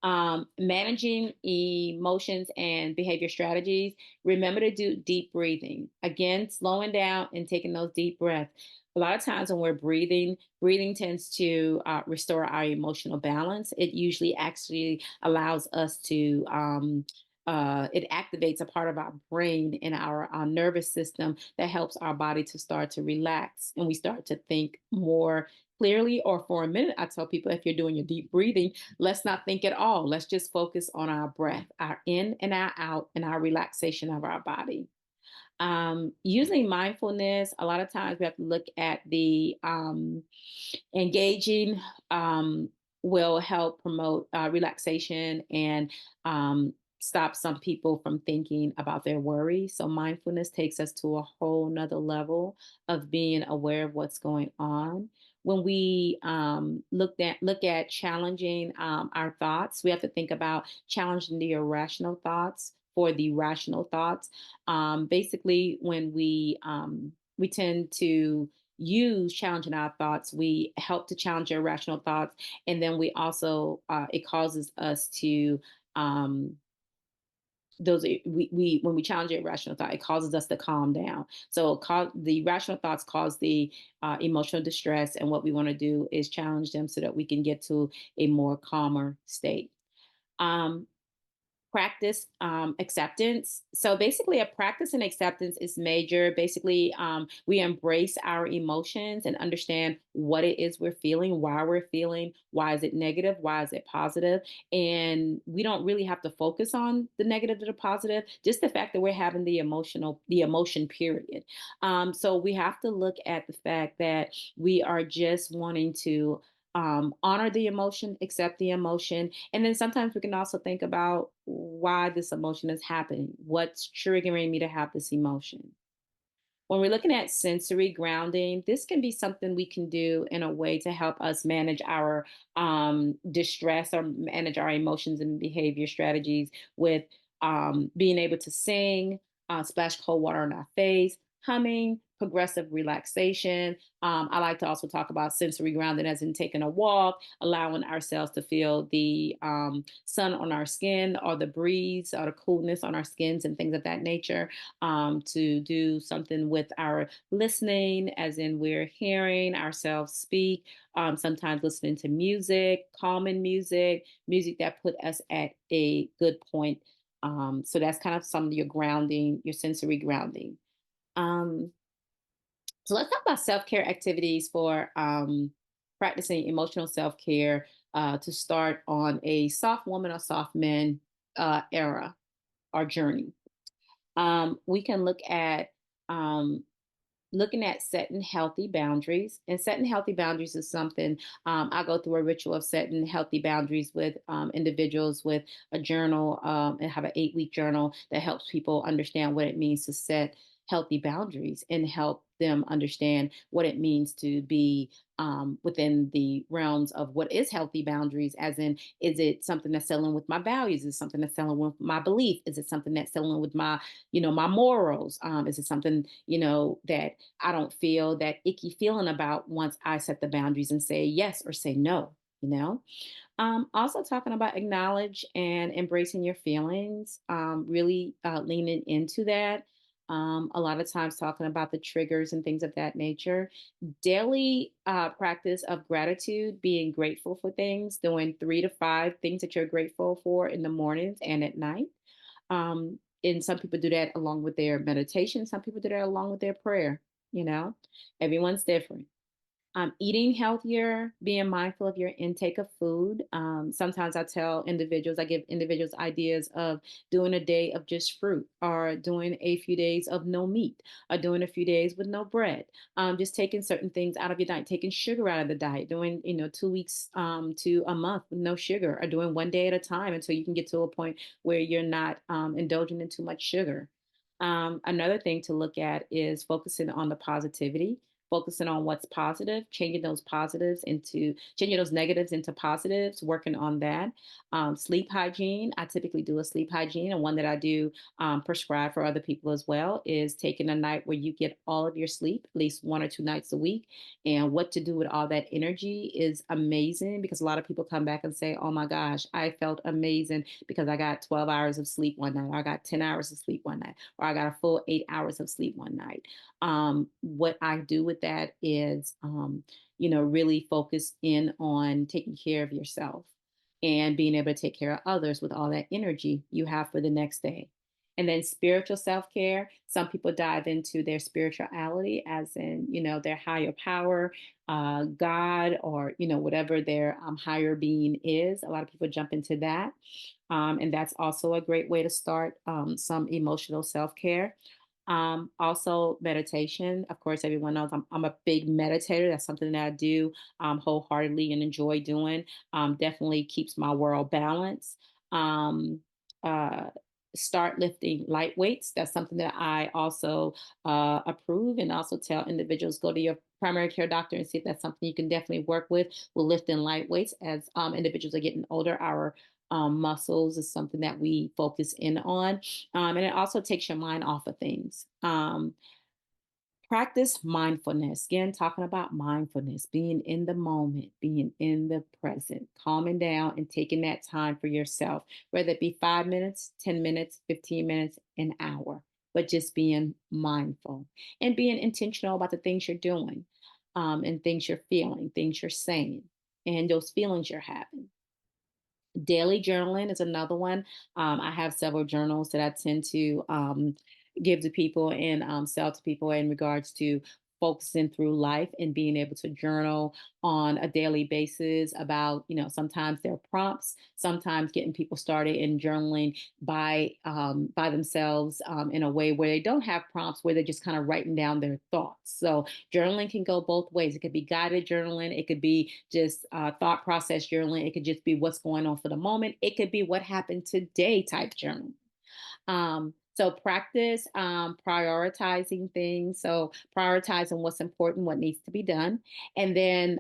Managing emotions and behavior strategies, remember to do deep breathing. Again, slowing down and taking those deep breaths. A lot of times when we're breathing, breathing tends to restore our emotional balance. It usually actually allows us to, it activates a part of our brain and our nervous system that helps our body to start to relax and we start to think more clearly. Or for a minute, I tell people if you're doing your deep breathing, let's not think at all. Let's just focus on our breath, our in and our out, and our relaxation of our body. Using mindfulness, a lot of times we have to look at the engaging will help promote relaxation and stop some people from thinking about their worries. So mindfulness takes us to a whole nother level of being aware of what's going on. When we look at challenging our thoughts, we have to think about challenging the irrational thoughts for the rational thoughts. Basically, when we we tend to use challenging our thoughts. We help to challenge your irrational thoughts, and then we also it causes us to um, we when we challenge the irrational thought, it causes us to calm down. So the irrational thoughts cause the emotional distress, and what we want to do is challenge them so that we can get to a more calmer state. Um, Practice acceptance. So basically, a practice in acceptance is major. Basically, we embrace our emotions and understand what it is we're feeling, why we're feeling, why is it negative, why is it positive, and we don't really have to focus on the negative or the positive. Just the fact that we're having the emotion period. So we have to look at the fact that we are just wanting to honor the emotion, accept the emotion, and then sometimes we can also think about why this emotion is happening, what's triggering me to have this emotion. When we're looking at sensory grounding, this can be something we can do in a way to help us manage our distress or manage our emotions and behavior strategies with being able to sing, splash cold water on our face, humming, progressive relaxation. I like to also talk about sensory grounding as in taking a walk, allowing ourselves to feel the sun on our skin or the breeze or the coolness on our skins and things of that nature, to do something with our listening, as in we're hearing ourselves speak, sometimes listening to music, calming music, music that put us at a good point. So that's kind of some of your grounding, your sensory grounding. Um, so let's talk about self care activities for practicing emotional self care to start on a soft woman or soft men era or journey. We can look at um, looking at setting healthy boundaries. And setting healthy boundaries is something I go through a ritual of setting healthy boundaries with individuals with a journal, and have an 8-week journal that helps people understand what it means to set healthy boundaries and help them understand what it means to be within the realms of what is healthy boundaries, as in, is it something that's selling with my values? Is it something that's selling with my belief? Is it something that's selling with my, my morals? Is it something, that I don't feel that icky feeling about once I set the boundaries and say yes or say no, you know? Also, talking about acknowledge and embracing your feelings, really leaning into that. A lot of times, talking about the triggers and things of that nature. Daily practice of gratitude, being grateful for things, doing 3 to 5 things that you're grateful for in the mornings and at night. And some people do that along with their meditation. Some people do that along with their prayer. You know, everyone's different. Eating healthier, being mindful of your intake of food. Sometimes I give individuals ideas of doing a day of just fruit, or doing a few days of no meat, or doing a few days with no bread. Just taking certain things out of your diet, taking sugar out of the diet, doing, 2 weeks to a month with no sugar, or doing one day at a time until you can get to a point where you're not indulging in too much sugar. Another thing to look at is focusing on the positivity, focusing on what's positive, changing those negatives into positives, working on that. Sleep hygiene. I typically do a sleep hygiene, and one that I do prescribe for other people as well is taking a night where you get all of your sleep, at least 1 or 2 nights a week. And what to do with all that energy is amazing, because a lot of people come back and say, oh my gosh, I felt amazing because I got 12 hours of sleep one night, or I got 10 hours of sleep one night, or I got a full 8 hours of sleep one night. What I do with that is, really focus in on taking care of yourself and being able to take care of others with all that energy you have for the next day. And then spiritual self care. Some people dive into their spirituality, as in, their higher power, God, or, whatever their higher being is. A lot of people jump into that. And that's also a great way to start some emotional self care. Also, meditation. Of course, everyone knows I'm a big meditator. That's something that I do wholeheartedly and enjoy doing. Definitely keeps my world balanced. Um, uh, Start lifting light weights. That's something that I also approve, and also tell individuals, go to your primary care doctor and see if that's something you can definitely work with lifting light weights. As individuals are getting older, our muscles is something that we focus in on. And it also takes your mind off of things. Practice mindfulness. Again, talking about mindfulness, being in the moment, being in the present, calming down and taking that time for yourself, whether it be 5 minutes, 10 minutes, 15 minutes, an hour, but just being mindful and being intentional about the things you're doing, and things you're feeling, things you're saying, and those feelings you're having. Daily journaling is another one. I have several journals that I tend to give to people and sell to people in regards to focusing through life and being able to journal on a daily basis about, sometimes they're prompts, sometimes getting people started in journaling by themselves, in a way where they don't have prompts, where they're just kind of writing down their thoughts. So journaling can go both ways. It could be guided journaling. It could be just thought process journaling. It could just be what's going on for the moment. It could be what happened today type journal. So practice prioritizing things. So prioritizing what's important, what needs to be done, and then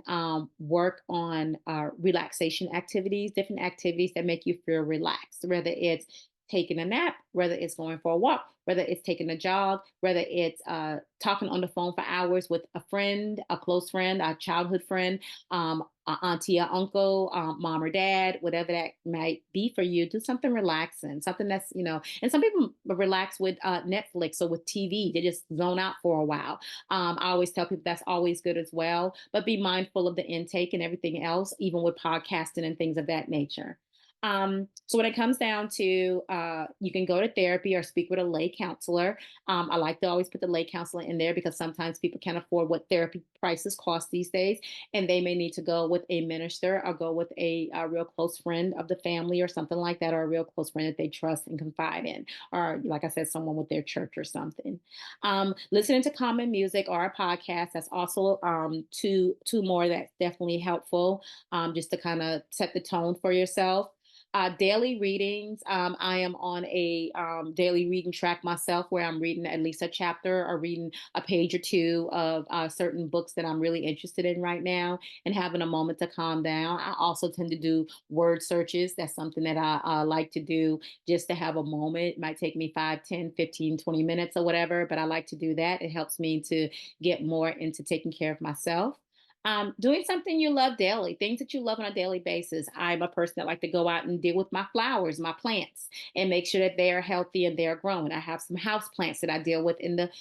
work on relaxation activities, different activities that make you feel relaxed, whether it's taking a nap, whether it's going for a walk, whether it's taking a jog, whether it's talking on the phone for hours with a friend, a close friend, a childhood friend, a auntie or uncle, mom or dad, whatever that might be for you. Do something relaxing, something that's, and some people relax with Netflix or with TV. They just zone out for a while. I always tell people that's always good as well, but be mindful of the intake and everything else, even with podcasting and things of that nature. So when it comes down to, you can go to therapy or speak with a lay counselor. I like to always put the lay counselor in there because sometimes people can't afford what therapy prices cost these days, and they may need to go with a minister or go with a real close friend of the family or something like that, or a real close friend that they trust and confide in, or like I said, someone with their church or something. Listening to common music or a podcast, that's also two more that's definitely helpful, just to kind of set the tone for yourself. Daily readings. I am on a daily reading track myself where I'm reading at least a chapter or reading a page or two of certain books that I'm really interested in right now and having a moment to calm down. I also tend to do word searches. That's something that I like to do just to have a moment. It might take me 5, 10, 15, 20 minutes or whatever, but I like to do that. It helps me to get more into taking care of myself. Doing something you love daily, things that you love on a daily basis. I'm a person that like to go out and deal with my flowers, my plants, and make sure that they are healthy and they're growing. I have some house plants that I deal with in the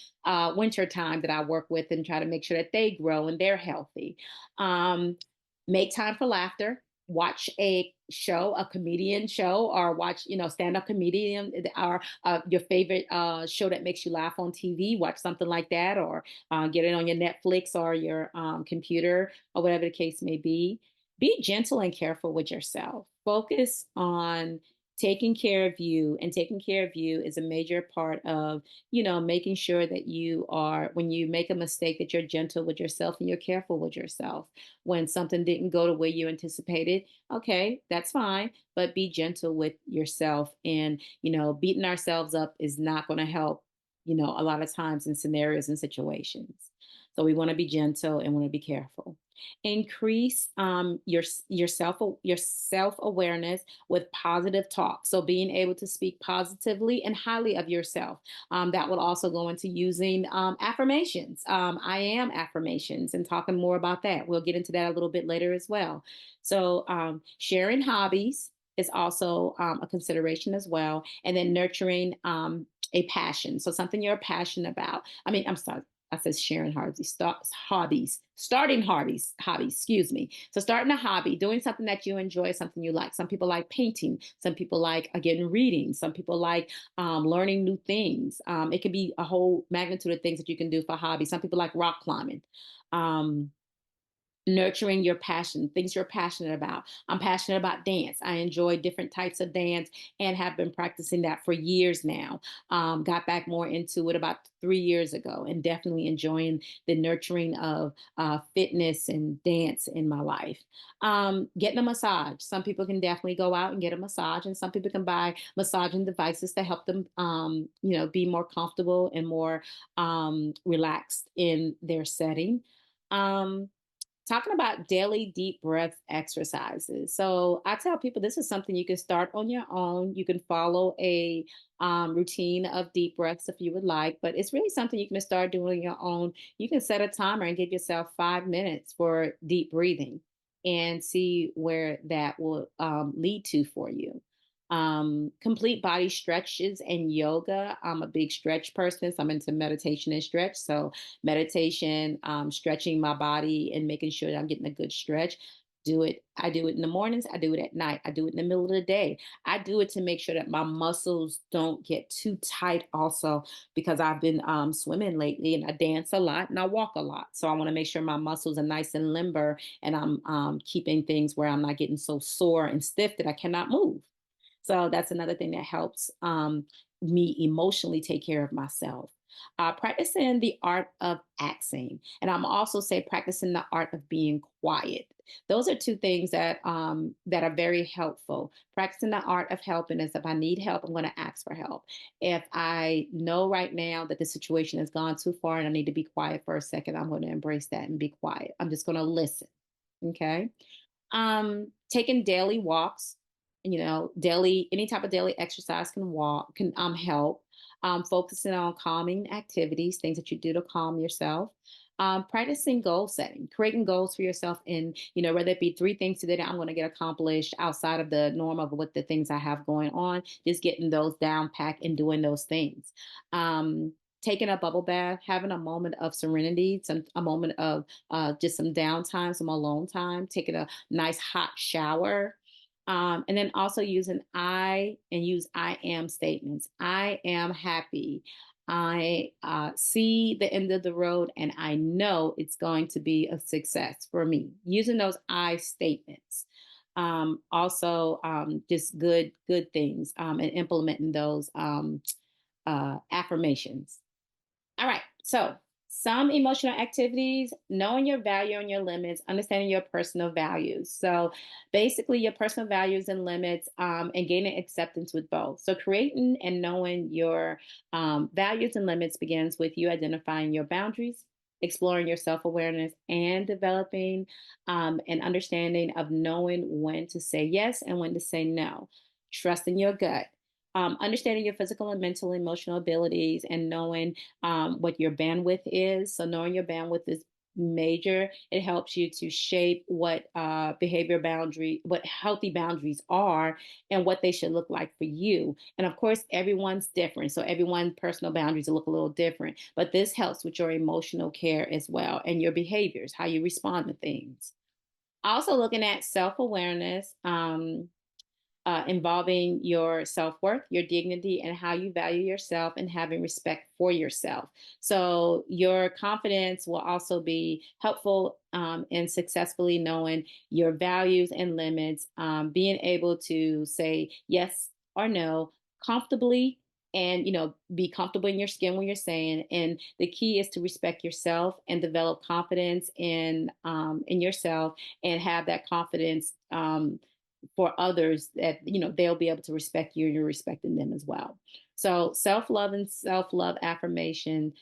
winter time that I work with and try to make sure that they grow and they're healthy. Um, Make time for laughter. Watch a show, a comedian show, or watch, stand-up comedian, or your favorite show that makes you laugh on TV. Watch something like that, or get it on your Netflix or your computer, or whatever the case may be. Be gentle and careful with yourself. Focus on taking care of you, and taking care of you is a major part of, making sure that you are, when you make a mistake, that you're gentle with yourself and you're careful with yourself. When something didn't go the way you anticipated, okay, that's fine, but be gentle with yourself. And, beating ourselves up is not going to help, a lot of times in scenarios and situations. So we want to be gentle and want to be careful. Increase your self awareness with positive talk. So being able to speak positively and highly of yourself. That will also go into using affirmations. I am affirmations and talking more about that. We'll get into that a little bit later as well. So sharing hobbies is also a consideration as well, and then nurturing a passion. So something you're passionate about. I'm sorry. I said sharing hobbies, starting hobbies, excuse me. So starting a hobby, doing something that you enjoy, something you like. Some people like painting. Some people like, again, reading. Some people like learning new things. It could be a whole magnitude of things that you can do for hobbies. Some people like rock climbing. Um, Nurturing your passion, things you're passionate about. I'm passionate about dance. I enjoy different types of dance and have been practicing that for years now. Got back more into it about 3 years ago, and definitely enjoying the nurturing of fitness and dance in my life. Getting a massage. Some people can definitely go out and get a massage, and some people can buy massaging devices to help them, be more comfortable and more relaxed in their setting. Um, Talking about daily deep breath exercises. So I tell people this is something you can start on your own. You can follow a routine of deep breaths if you would like, but it's really something you can start doing on your own. You can set a timer and give yourself 5 minutes for deep breathing and see where that will lead to for you. Complete body stretches and yoga. I'm a big stretch person, so I'm into meditation and stretch. So meditation, stretching my body and making sure that I'm getting a good stretch. Do it. I do it in the mornings. I do it at night. I do it in the middle of the day. I do it to make sure that my muscles don't get too tight, also, because I've been swimming lately and I dance a lot and I walk a lot. So I want to make sure my muscles are nice and limber and I'm keeping things where I'm not getting so sore and stiff that I cannot move. So that's another thing that helps me emotionally take care of myself. Practicing the art of axing, and I'm also say practicing the art of being quiet. Those are two things that are very helpful. Practicing the art of helping is if I need help, I'm going to ask for help. If I know right now that the situation has gone too far and I need to be quiet for a second, I'm going to embrace that and be quiet. I'm just going to listen. Okay. Taking daily walks, daily, any type of daily exercise can help. Focusing on calming activities, things that you do to calm yourself. Practicing goal setting, creating goals for yourself in, whether it be 3 things today that I'm going to get accomplished outside of the norm of what the things I have going on, just getting those down packed and doing those things. Taking a bubble bath, having a moment of serenity, a moment of just some downtime, some alone time, taking a nice hot shower. And then also use I am statements. I am happy. I see the end of the road and I know it's going to be a success for me. Using those I statements. Also, just good things and implementing those affirmations. All right. So, some emotional activities, knowing your value and your limits, understanding your personal values. So, basically, your personal values and limits, and gaining acceptance with both. So, creating and knowing your values and limits begins with you identifying your boundaries, exploring your self awareness, and developing an understanding of knowing when to say yes and when to say no. Trusting your gut. Understanding your physical and mental emotional abilities and knowing what your bandwidth is. So knowing your bandwidth is major. It helps you to shape what what healthy boundaries are and what they should look like for you. And of course, everyone's different. So everyone's personal boundaries will look a little different, but this helps with your emotional care as well and your behaviors, how you respond to things. Also looking at self-awareness, involving your self worth, your dignity, and how you value yourself and having respect for yourself. So, your confidence will also be helpful in successfully knowing your values and limits, being able to say yes or no comfortably. And be comfortable in your skin when you're saying. And the key is to respect yourself and develop confidence in yourself, and have that confidence for others that they'll be able to respect you and you're respecting them as well. So self-love and self-love affirmation,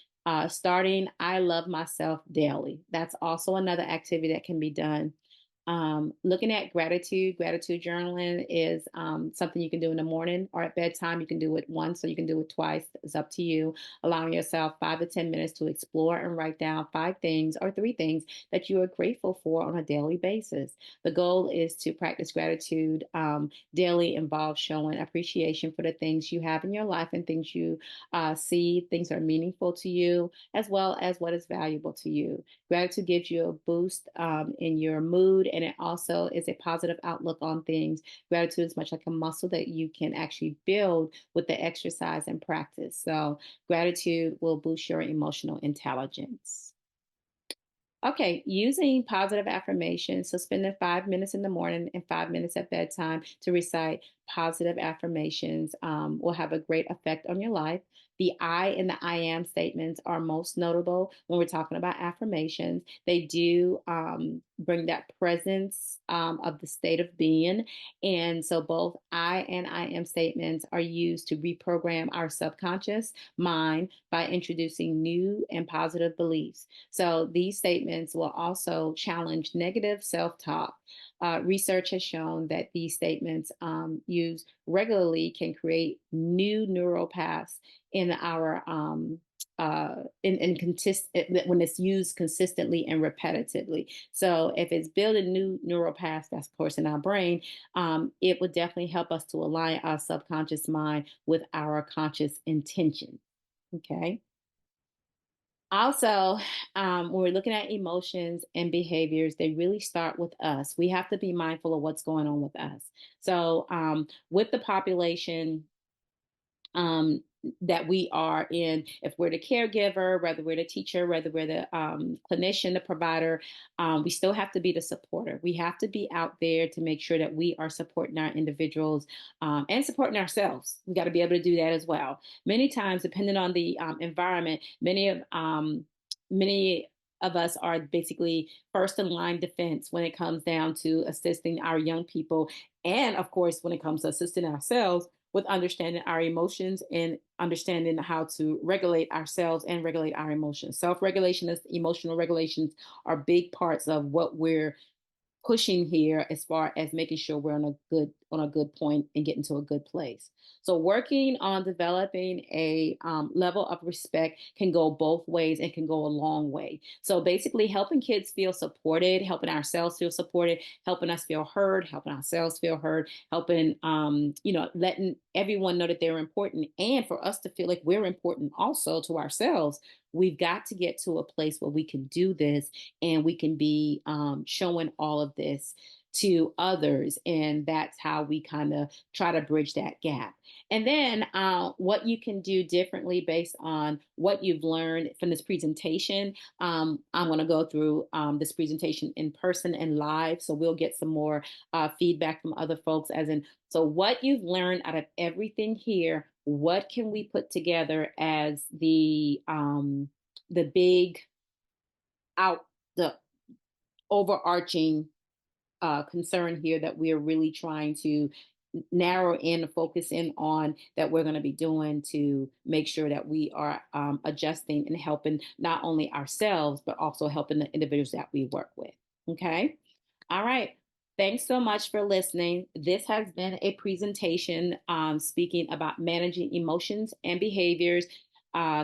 starting I love myself daily. That's also another activity that can be done. Looking at gratitude journaling is something you can do in the morning or at bedtime. You can do it once or you can do it twice. It's up to you. Allowing yourself 5 to 10 minutes to explore and write down 5 things or 3 things that you are grateful for on a daily basis. The goal is to practice gratitude daily, involves showing appreciation for the things you have in your life and things you see, things are meaningful to you, as well as what is valuable to you. Gratitude gives you a boost in your mood, and it also is a positive outlook on things. Gratitude is much like a muscle that you can actually build with the exercise and practice. So, gratitude will boost your emotional intelligence. Okay, using positive affirmations. So, spending 5 minutes in the morning and 5 minutes at bedtime to recite positive affirmations will have a great effect on your life. The I and the I am statements are most notable when we're talking about affirmations. They do bring that presence of the state of being. And so both I and I am statements are used to reprogram our subconscious mind by introducing new and positive beliefs. So these statements will also challenge negative self talk. Research has shown that these statements used regularly can create new neural paths in our in when it's used consistently and repetitively. So if it's building new neural paths, that's of course in our brain, it would definitely help us to align our subconscious mind with our conscious intention. Okay. Also, when we're looking at emotions and behaviors, they really start with us. We have to be mindful of what's going on with us. So, with the population um, that we are in, if we're the caregiver, whether we're the teacher, whether we're the clinician, the provider, we still have to be the supporter. We have to be out there to make sure that we are supporting our individuals and supporting ourselves. We got to be able to do that as well. Many times, depending on the environment, many of us are basically first in line defense when it comes down to assisting our young people, and of course, when it comes to assisting ourselves with understanding our emotions and understanding how to regulate ourselves and regulate our emotions. Self regulation and emotional regulations are big parts of what we're pushing here as far as making sure we're on a good point and getting to a good place. So working on developing a level of respect can go both ways and can go a long way. So basically helping kids feel supported, helping ourselves feel supported, helping us feel heard, helping ourselves feel heard, helping letting everyone know that they're important, and for us to feel like we're important also to ourselves. We've got to get to a place where we can do this and we can be showing all of this to others. And that's how we kind of try to bridge that gap. And then what you can do differently based on what you've learned from this presentation. I'm going to go through this presentation in person and live. So we'll get some more feedback from other folks, as in, so what you've learned out of everything here, what can we put together as the big out the overarching concern here that we're really trying to narrow in and focus in on, that we're going to be doing to make sure that we are adjusting and helping not only ourselves but also helping the individuals that we work with. Okay. All right. Thanks so much for listening. This has been a presentation speaking about managing emotions and behaviors,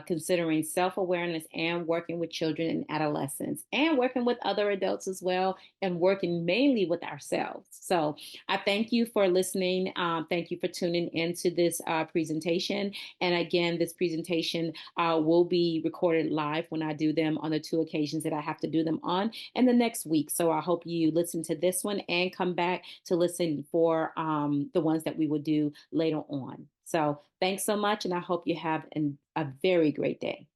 considering self awareness and working with children and adolescents, and working with other adults as well, and working mainly with ourselves. So I thank you for listening. Thank you for tuning into this presentation. And again, this presentation will be recorded live when I do them on the two occasions that I have to do them on, and the next week. So I hope you listen to this one and come back to listen for the ones that we will do later on. So thanks so much, and I hope you have a very great day.